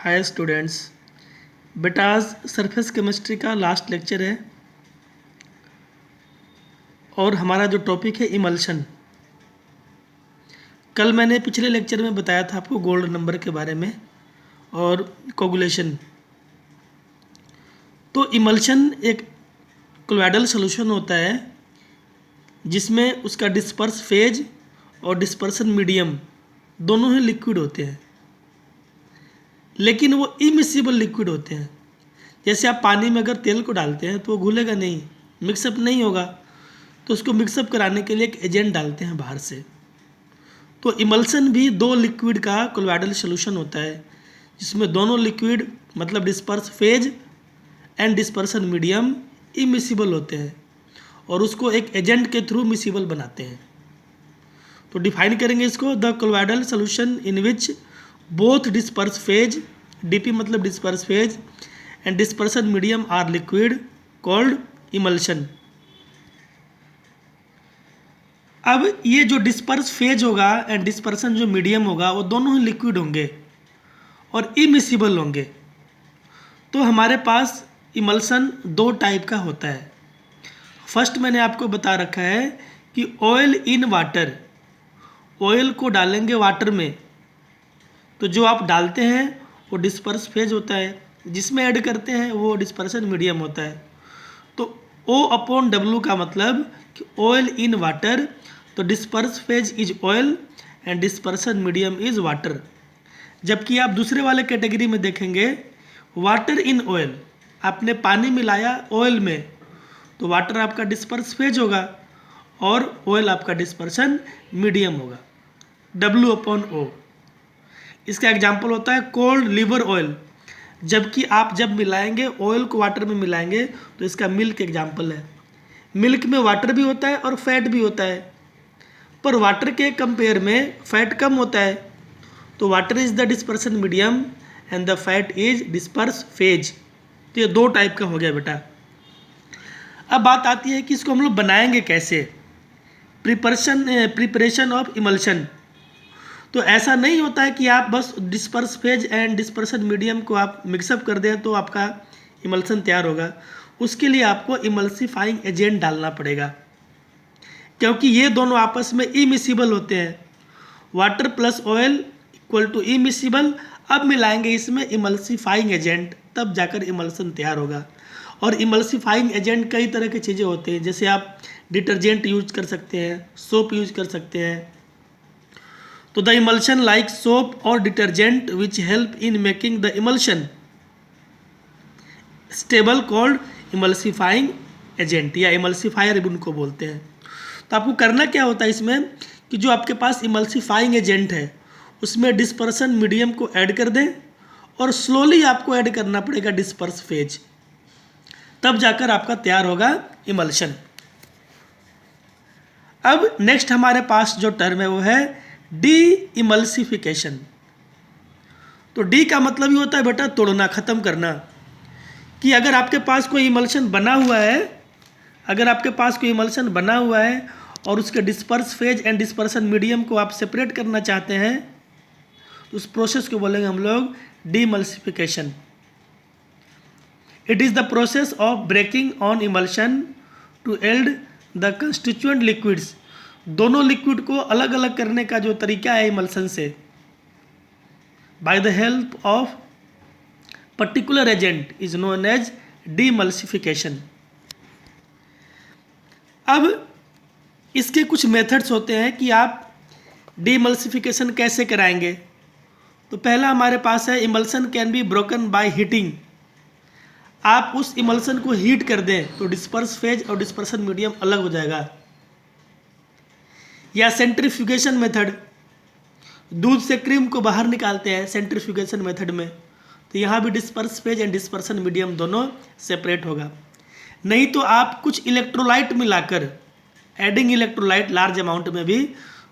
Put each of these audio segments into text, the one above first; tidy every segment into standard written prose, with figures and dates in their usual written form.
Hi students. बेटा आज surface chemistry का लास्ट लेक्चर है और हमारा जो टॉपिक है इमल्शन। कल मैंने पिछले लेक्चर में बताया था आपको गोल्ड नंबर के बारे में और कोगुलेशन। तो इमल्शन एक कोलॉइडल सॉल्यूशन होता है जिसमें उसका डिस्पर्स फेज और डिस्पर्सन मीडियम दोनों ही लिक्विड होते हैं, लेकिन वो इमिसिबल लिक्विड होते हैं। जैसे आप पानी में अगर तेल को डालते हैं तो वो घुलेगा नहीं, मिक्सअप नहीं होगा, तो उसको मिक्सअप कराने के लिए एक एजेंट डालते हैं बाहर से। तो इमल्सन भी दो लिक्विड का कोलॉइडल सॉल्यूशन होता है जिसमें दोनों लिक्विड मतलब disperse phase and dispersion medium immiscible होते हैं और उसको एक एजेंट के थ्रू मिसिबल बनाते हैं। तो डिफाइन करेंगे इसको, the colloidal solution in which both disperse phase, DP मतलब disperse phase, and dispersion medium are liquid called emulsion. अब ये जो डिस्पर्स फेज होगा एंड डिस्पर्सन जो मीडियम होगा वो दोनों ही लिक्विड होंगे और इमिसिबल होंगे। तो हमारे पास इमल्सन दो टाइप का होता है। फर्स्ट मैंने आपको बता रखा है कि ऑयल इन वाटर, ऑयल को डालेंगे वाटर में तो जो आप डालते हैं वो डिस्पर्स फेज होता है, जिसमें ऐड करते हैं वो डिस्पर्सन मीडियम होता है। तो O/W का मतलब कि ऑयल इन वाटर, तो disperse phase is oil and dispersion medium is water. जबकि आप दूसरे वाले कैटेगरी में देखेंगे वाटर इन ऑयल, आपने पानी मिलाया ऑयल में तो वाटर आपका डिस्पर्स फेज होगा और ऑयल आपका डिस्पर्सन मीडियम होगा, W/O। इसका एग्जाम्पल होता है कोल्ड लिवर ऑयल। जबकि आप जब मिलाएंगे ऑयल को वाटर में मिलाएंगे तो इसका मिल्क एग्जाम्पल है। मिल्क में वाटर भी होता है और फैट भी होता है, पर वाटर के कंपेयर में फैट कम होता है, तो water is the dispersion medium and the fat is disperse phase. तो ये दो टाइप का हो गया बेटा। अब बात आती है कि इसको हम लोग बनाएंगे कैसे, प्रिपरेशन ऑफ इमल्शन। तो ऐसा नहीं होता है कि आप बस disperse phase and dispersion medium को आप मिक्सअप कर दें तो आपका इमल्सन तैयार होगा। उसके लिए आपको इमल्सिफाइंग एजेंट डालना पड़ेगा, क्योंकि ये दोनों आपस में इमिसिबल होते हैं। Water plus oil equal to immiscible. अब मिलाएंगे इसमें इमल्सिफाइंग एजेंट, तब जाकर इमल्सन तैयार होगा। और इमल्सिफाइंग एजेंट कई तरह की चीज़ें होते हैं, जैसे आप डिटर्जेंट यूज कर सकते हैं, सोप यूज कर सकते हैं। तो द इमल्शन लाइक सोप और detergent which help in making the emulsion stable called emulsifying agent या इमल्सिफायर भी उनको बोलते हैं। तो आपको करना क्या होता है इसमें कि जो आपके पास इमल्सिफाइंग एजेंट है उसमें डिस्पर्सन मीडियम को ऐड कर दें और स्लोली आपको ऐड करना पड़ेगा डिस्पर्स फेज, तब जाकर आपका तैयार होगा इमल्शन। अब नेक्स्ट हमारे पास जो टर्म है वो है डी इमल्सिफिकेशन। तो डी का मतलब ही होता है बेटा तोड़ना, ख़त्म करना। कि अगर आपके पास कोई इमल्शन बना हुआ है, अगर आपके पास कोई इमल्शन बना हुआ है और उसके disperse phase and dispersion medium को आप सेपरेट करना चाहते हैं तो उस प्रोसेस को बोलेंगे हम लोग demulsification. It is the process of breaking on emulsion to yield the constituent liquids. दोनों लिक्विड को अलग अलग करने का जो तरीका है इमल्सन से, by the help of particular agent is known as demulsification. अब इसके कुछ मेथड्स होते हैं कि आप डीमल्सिफिकेशन कैसे कराएंगे। तो पहला हमारे पास है emulsion can be broken by heating. आप उस इमल्सन को हीट कर दें तो डिस्पर्स फेज और डिस्पर्सन मीडियम अलग हो जाएगा। या सेंट्रीफ्यूगेशन मेथड, दूध से क्रीम को बाहर निकालते हैं सेंट्रीफ्यूगेशन मेथड में, तो यहाँ भी disperse phase and dispersion medium दोनों सेपरेट होगा। नहीं तो आप कुछ इलेक्ट्रोलाइट मिलाकर, एडिंग इलेक्ट्रोलाइट लार्ज अमाउंट में भी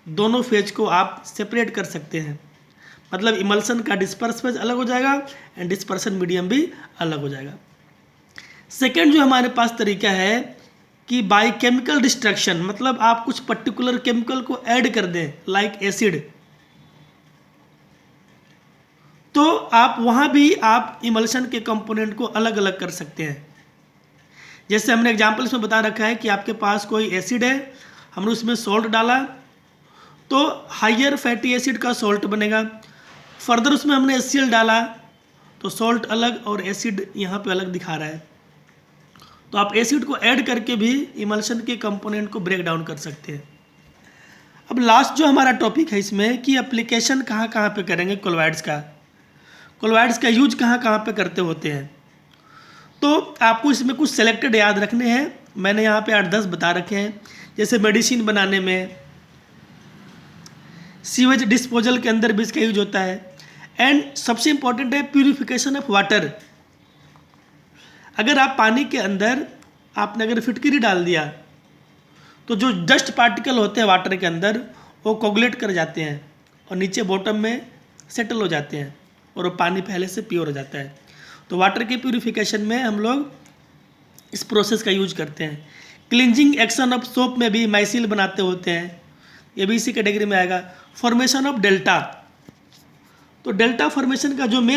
दोनों फेज को आप सेपरेट कर सकते हैं। मतलब इमल्सन का डिस्पर्स फेज अलग हो जाएगा एंड डिस्पर्सन मीडियम भी अलग हो जाएगा। सेकेंड जो हमारे पास तरीका है कि बाय केमिकल डिस्ट्रक्शन, मतलब आप कुछ पर्टिकुलर केमिकल को ऐड कर दें लाइक एसिड, तो आप वहाँ भी आप इमल्शन के कंपोनेंट को अलग अलग कर सकते हैं। जैसे हमने एग्जाम्पल्स में बता रखा है कि आपके पास कोई एसिड है, हमने उसमें सॉल्ट डाला तो हाइयर फैटी एसिड का सॉल्ट बनेगा। फर्दर उसमें हमने HCl डाला तो सॉल्ट अलग और एसिड यहाँ पे अलग दिखा रहा है। तो आप एसिड को ऐड करके भी इमल्शन के कंपोनेंट को ब्रेक डाउन कर सकते हैं। अब लास्ट जो हमारा टॉपिक है इसमें कि एप्लीकेशन कहाँ कहाँ पे करेंगे कोलॉइड्स का यूज कहाँ कहाँ पे करते होते हैं। तो आपको इसमें कुछ सेलेक्टेड याद रखने हैं, मैंने यहाँ पे 8-10 बता रखे हैं। जैसे मेडिसिन बनाने में, सीवेज डिस्पोजल के अंदर भी इसका यूज होता है। एंड सबसे इंपॉर्टेंट है प्यूरिफिकेशन ऑफ वाटर। अगर आप पानी के अंदर आपने अगर फिटकरी डाल दिया तो जो डस्ट पार्टिकल होते हैं वाटर के अंदर वो कोगुलेट कर जाते हैं और नीचे बॉटम में सेटल हो जाते हैं और वो पानी पहले से प्योर हो जाता है। तो वाटर के प्यूरिफिकेशन में हम लोग इस प्रोसेस का यूज करते हैं। क्लिनजिंग एक्शन ऑफ सोप में भी माइसिल बनाते होते हैं, ये भी इसी कैटेगरी में आएगा। फॉर्मेशन ऑफ डेल्टा, तो डेल्टा फॉर्मेशन का जो मेन